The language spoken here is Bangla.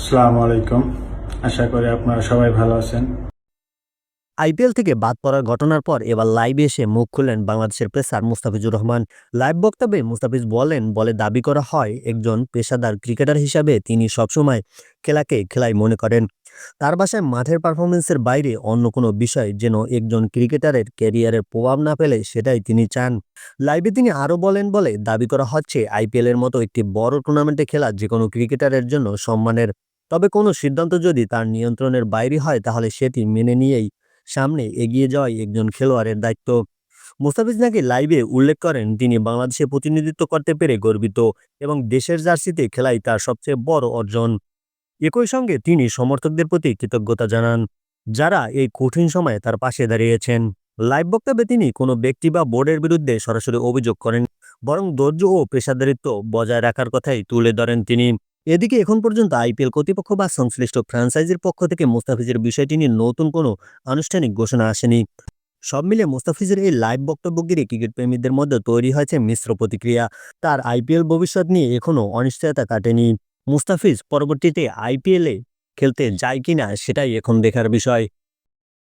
আসসালামু আলাইকুম। আশা করি আপনারা সবাই ভালো আছেন। আইপিএল থেকে বাদ পড়ার ঘটনার পর এবার লাইভে এসে মুখ খুললেন বাংলাদেশের পেসার মুস্তাফিজুর রহমান। লাইভ বক্তব্যে মুস্তাফিজ বলে দাবি করা হয় একজন পেশাদার ক্রিকেটার হিসাবে তিনি সবসময় খেলাকে খেলাই মনে করেন। তার বাসায় মাঠের পারফরমেন্সের বাইরে অন্য কোনো বিষয় যেন একজন ক্রিকেটারের ক্যারিয়ারের প্রভাব না ফেলে সেটাই তিনি চান। লাইভে তিনি আরও বলে দাবি করা হচ্ছে আইপিএল এর মতো একটি বড় টুর্নামেন্টে খেলা যে কোনো ক্রিকেটারের জন্য সম্মানের। তবে কোনো সিদ্ধান্ত যদি তার নিয়ন্ত্রণের বাইরে হয় তাহলে সেটি মেনে নিয়েই সামনে এগিয়ে যাওয়াই একজন খেলোয়াড়ের দায়িত্ব। মুস্তাফিজ নাকি লাইভে উল্লেখ করেন তিনি বাংলাদেশে প্রতিনিধিত্ব করতে পেরে গর্বিত এবং দেশের জার্সিতে খেলাই তার সবচেয়ে বড় অর্জন। একই সঙ্গে তিনি সমর্থকদের প্রতি কৃতজ্ঞতা জানান যারা এই কঠিন সময়ে তার পাশে দাঁড়িয়েছেন। লাইভ বক্তব্যে তিনি কোনো ব্যক্তি বা বোর্ডের বিরুদ্ধে সরাসরি অভিযোগ করেন, বরং ধৈর্য ও পেশাদারিত্ব বজায় রাখার কথাই তুলে ধরেন তিনি। এদিকে এখন পর্যন্ত আইপিএল কর্তৃপক্ষ বা সংশ্লিষ্ট ফ্র্যাঞ্চাইজির পক্ষ থেকে মুস্তাফিজের বিষয়টি নিয়ে নতুন কোনো আনুষ্ঠানিক ঘোষণা আসেনি। সব মিলিয়ে মুস্তাফিজের এই লাইভ বক্তব্য ঘিরে ক্রিকেট প্রেমীদের মধ্যে তৈরি হয়েছে মিশ্র প্রতিক্রিয়া। তার আইপিএল ভবিষ্যৎ নিয়ে এখনও অনিশ্চয়তা কাটেনি। মুস্তাফিজ পরবর্তীতে আইপিএলে খেলতে যায় কিনা সেটাই এখন দেখার বিষয়।